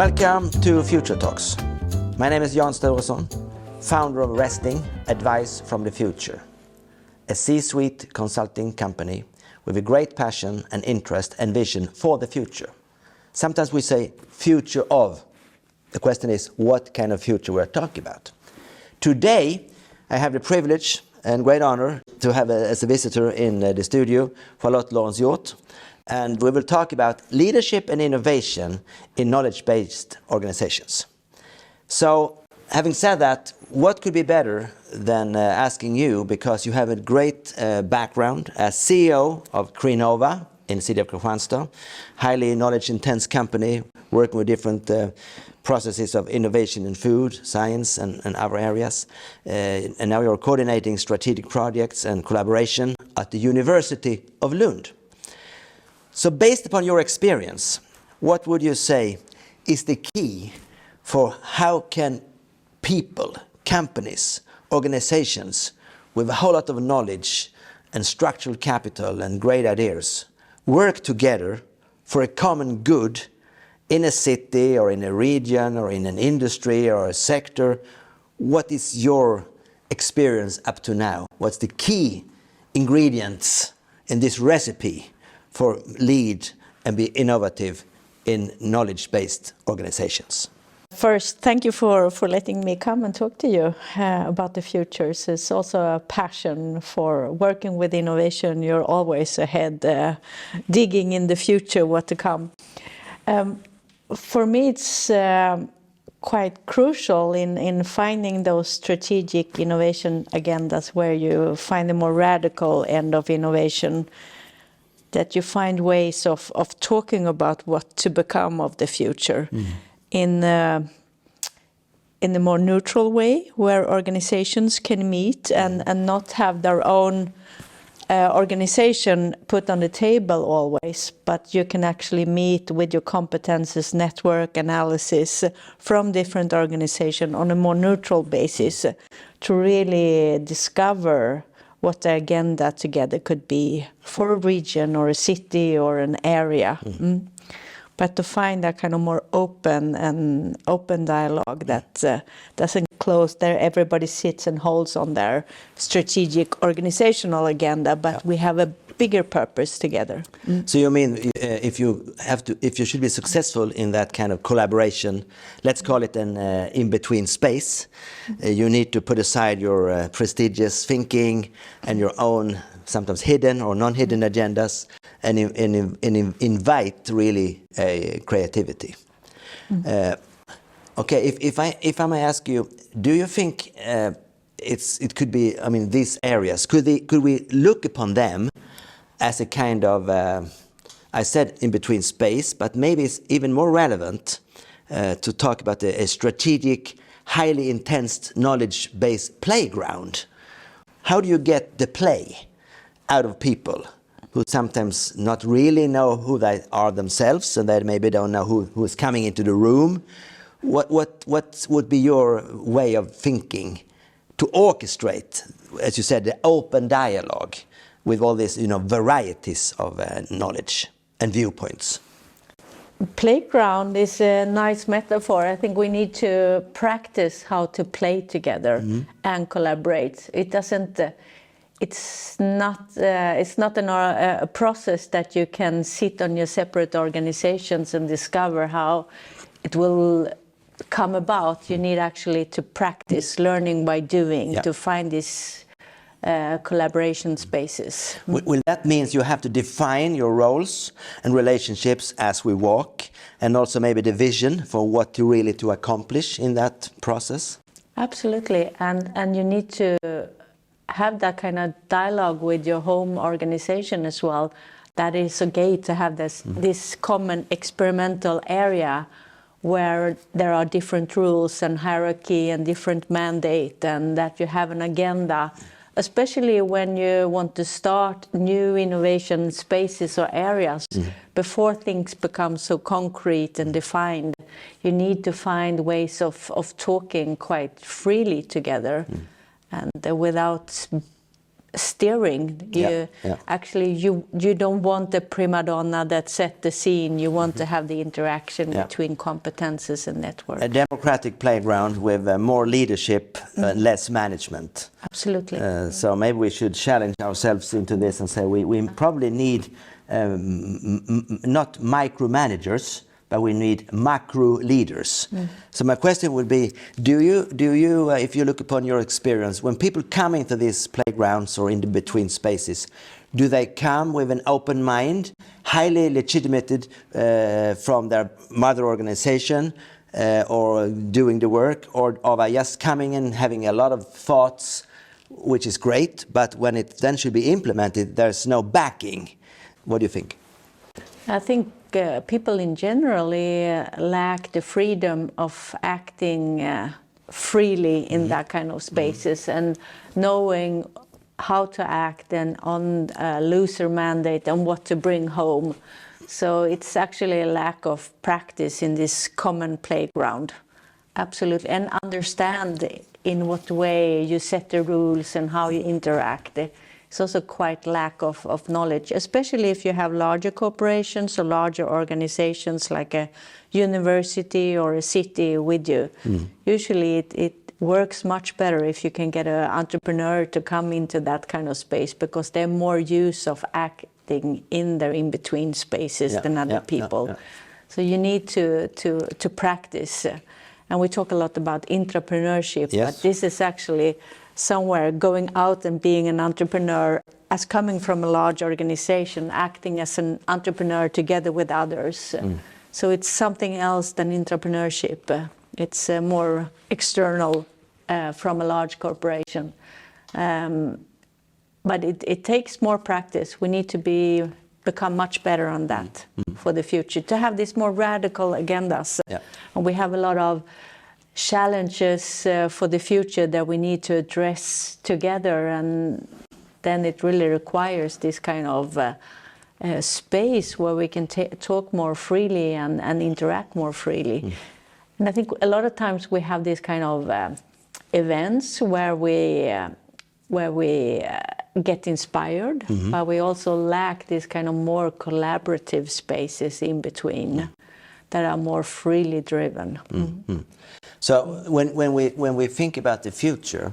Welcome to Future Talks. My name is Sturesson, founder of Resting Advice from the Future, a C-suite consulting company with a great passion and interest and vision for the future. Sometimes we say future of. The question is what kind of future we're talking about. Today I have the privilege and great honor to have as a visitor in the studio Charlotte Lorentz Hjort. And we will talk about leadership and innovation in knowledge-based organizations. So, having said that, what could be better than asking you, because you have a great background as CEO of Crenova in the city of Kristianstad, highly knowledge-intense company working with different processes of innovation in food, science, and other areas. And now you're coordinating strategic projects and collaboration at the University of Lund. So based upon your experience, what would you say is the key for how can people, companies, organizations with a whole lot of knowledge and structural capital and great ideas work together for a common good in a city or in a region or in an industry or a sector? What is your experience up to now? What's the key ingredients in this recipe for lead and be innovative in knowledge-based organizations? First, thank you for letting me come and talk to you about the futures. It's also a passion for working with innovation. You're always ahead, digging in the future, what to come. For me, it's quite crucial in finding those strategic innovation agendas where you find the more radical end of innovation, that you find ways of talking about what to become of the future in a more neutral way, where organizations can meet and not have their own organization put on the table always, but you can actually meet with your competences, network analysis from different organizations on a more neutral basis to really discover what the agenda together could be for a region or a city or an area. But to find that kind of more open dialogue that doesn't close there, everybody sits and holds on their strategic organizational agenda, but we have a bigger purpose together. So you mean if you should be successful in that kind of collaboration, let's call it an in-between space, you need to put aside your prestigious thinking and your own sometimes hidden or non-hidden agendas and invite really creativity. Okay, if I may ask you, do you think it could be, I mean, these areas, could we look upon them as a kind of, I said in between space, but maybe it's even more relevant to talk about a strategic, highly intense, knowledge-based playground. How do you get the play out of people who sometimes not really know who they are themselves, and they maybe don't know who is coming into the room? What would be your way of thinking to orchestrate, as you said, the open dialogue with all these, varieties of knowledge and viewpoints? Playground is a nice metaphor. I think we need to practice how to play together and collaborate. It's not a process that you can sit on your separate organizations and discover how it will come about. You need actually to practice, learning by doing, to find these collaboration spaces. Well, that means you have to define your roles and relationships as we walk, and also maybe the vision for what you really to accomplish in that process? Absolutely, and you need to have that kind of dialogue with your home organization as well. That is okay to have this common experimental area where there are different rules and hierarchy and different mandate, and that you have an agenda, especially when you want to start new innovation spaces or areas. Before things become so concrete and defined, you need to find ways of talking quite freely together and without steering. Actually, you don't want the prima donna that set the scene. You want to have the interaction between competences and network. A democratic playground with more leadership, less management. Absolutely. So maybe we should challenge ourselves into this and say we probably need not micromanagers, but we need macro leaders. So my question would be, do you, if you look upon your experience, when people come into these playgrounds or in the between spaces, do they come with an open mind, highly legitimated from their mother organization or doing the work, or are they just coming and having a lot of thoughts, which is great, but when it then should be implemented, there's no backing? What do you think? I think people in general lack the freedom of acting freely in that kind of spaces and knowing how to act and on a looser mandate and what to bring home. So it's actually a lack of practice in this common playground. Absolutely. And understand in what way you set the rules and how you interact. It's also quite lack of knowledge, especially if you have larger corporations or larger organizations like a university or a city with you. Usually it works much better if you can get an entrepreneur to come into that kind of space, because they're more used of acting in their in-between spaces than other people. So you need to practice. And we talk a lot about entrepreneurship, but this is actually somewhere going out and being an entrepreneur as coming from a large organization, acting as an entrepreneur together with others. So it's something else than entrepreneurship. It's more external from a large corporation. But it takes more practice. We need to become much better on that for the future, to have these more radical agendas. And we have a lot of challenges for the future that we need to address together, and then it really requires this kind of space where we can talk more freely and interact more freely. And I think a lot of times we have these kind of events where we get inspired, but we also lack this kind of more collaborative spaces in between that are more freely driven. So when we think about the future,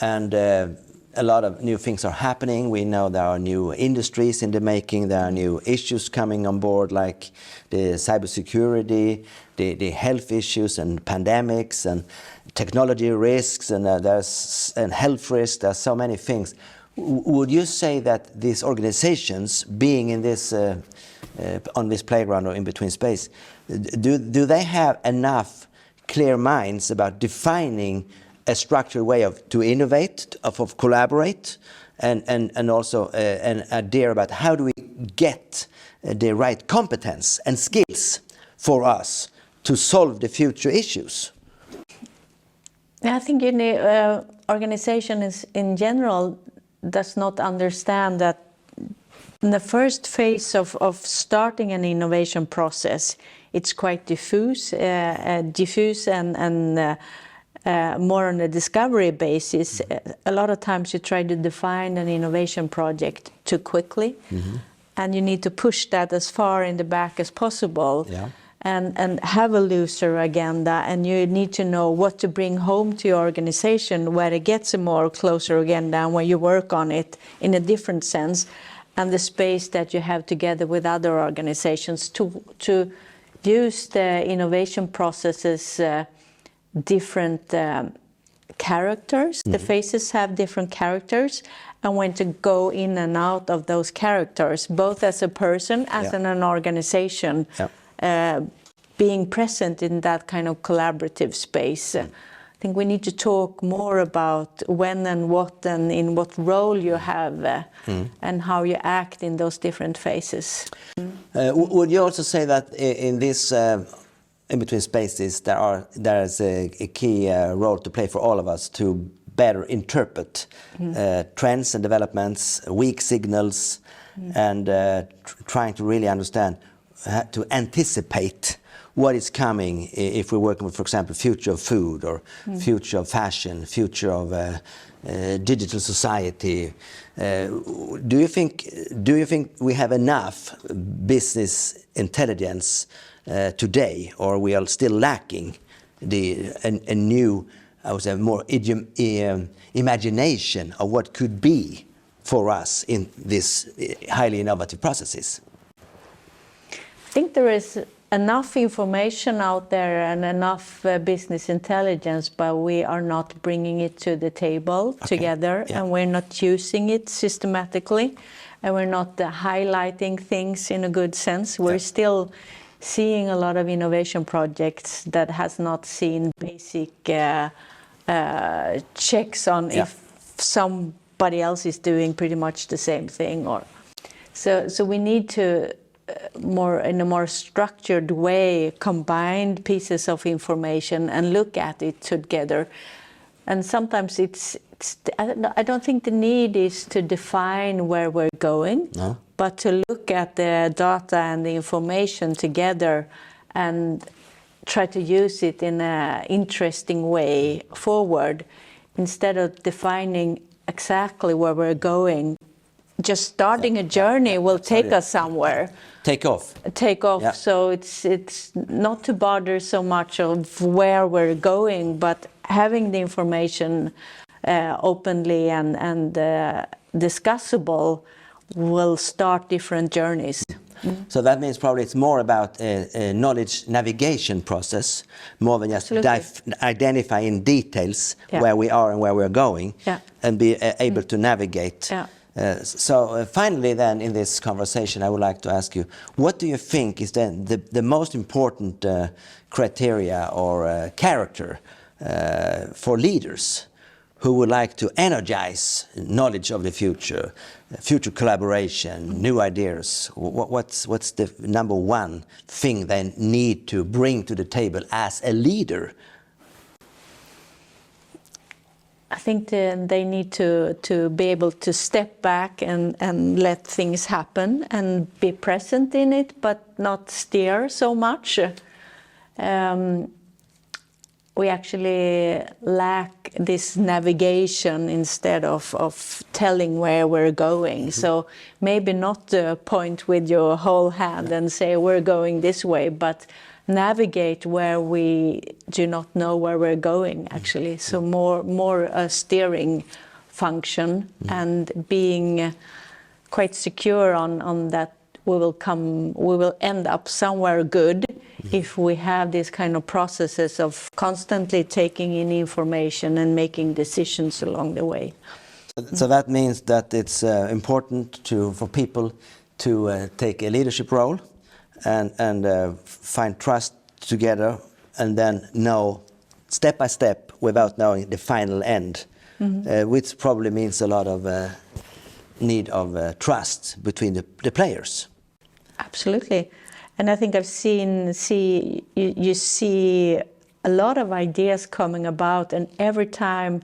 and a lot of new things are happening, we know there are new industries in the making, there are new issues coming on board, like the cybersecurity, the health issues and pandemics and technology risks, and and health risks. There's so many things. Would you say that these organizations, being in this on this playground or in between space, do they have enough clear minds about defining a structured way to innovate, of collaborate, and also an idea about how do we get the right competence and skills for us to solve the future issues? I think organizations in general does not understand that in the first phase of starting an innovation process, it's quite diffuse and more on a discovery basis. A lot of times you try to define an innovation project too quickly, and you need to push that as far in the back as possible. And have a looser agenda, and you need to know what to bring home to your organization, where it gets a more closer agenda and where you work on it in a different sense, and the space that you have together with other organizations to use the innovation processes different characters. The phases have different characters, and when to go in and out of those characters, both as a person, as in an organization. Being present in that kind of collaborative space. I think we need to talk more about when and what and in what role you have and how you act in those different phases. Would you also say that in this in-between spaces there is a key role to play for all of us to better interpret trends and developments, weak signals, and trying to really understand, to anticipate what is coming if we're working with, for example, future of food or future of fashion, future of digital society. Do you think we have enough business intelligence today, or we are still lacking a new, I would say, more imagination of what could be for us in this highly innovative processes? I think there is enough information out there and enough business intelligence, but we are not bringing it to the table together, and we're not using it systematically, and we're not highlighting things in a good sense. We're still seeing a lot of innovation projects that has not seen basic checks on if somebody else is doing pretty much the same thing, or so we need to in a more structured way combine pieces of information and look at it together. And sometimes I don't think the need is to define where we're going, but to look at the data and the information together and try to use it in an interesting way forward, instead of defining exactly where we're going. Just starting a journey will take us somewhere. Take off. Yeah. So it's not to bother so much of where we're going, but having the information openly and discussable will start different journeys. So that means probably it's more about a knowledge navigation process, more than just identify in details where we are and where we're going, and be able to navigate. So finally then in this conversation, I would like to ask you, what do you think is then the most important criteria or character for leaders who would like to energize knowledge of the future, future collaboration, new ideas? What's the number one thing they need to bring to the table as a leader? I think they need to be able to step back and let things happen and be present in it, but not steer so much. We actually lack this navigation instead of telling where we're going. So maybe not point with your whole hand and say we're going this way, but navigate where we do not know where we're going, actually. So more a steering function, and being quite secure on that we will end up somewhere good if we have these kind of processes of constantly taking in information and making decisions along the way. So that means that it's important for people to take a leadership role and find trust together, and then know step by step without knowing the final end, which probably means a lot of need of trust between the players. Absolutely. And I think you see a lot of ideas coming about, and every time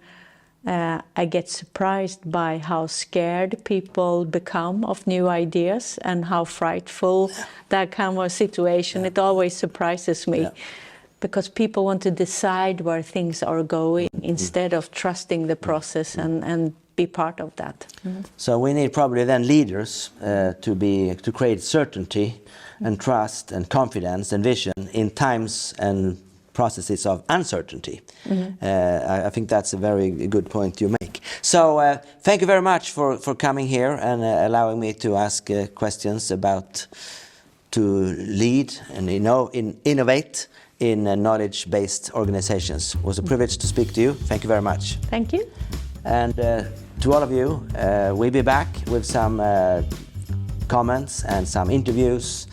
I get surprised by how scared people become of new ideas and how frightful that kind of situation. It always surprises me, because people want to decide where things are going instead of trusting the process and be part of that. So we need probably then leaders to create certainty and trust and confidence and vision in times and processes of uncertainty. I think that's a very good point you make. So thank you very much for coming here and allowing me to ask questions about to lead and innovate in knowledge-based organizations. It was a privilege to speak to you. Thank you very much. Thank you. And to all of you, we'll be back with some comments and some interviews,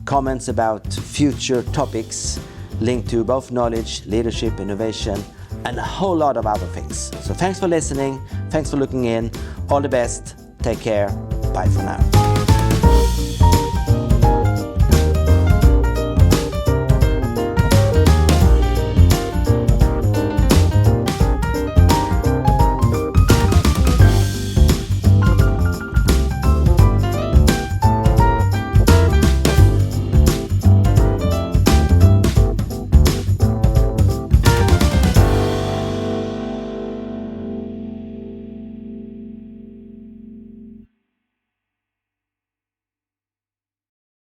comments about future topics linked to both knowledge, leadership, innovation, and a whole lot of other things. So thanks for listening, thanks for looking in, all the best, take care, bye for now.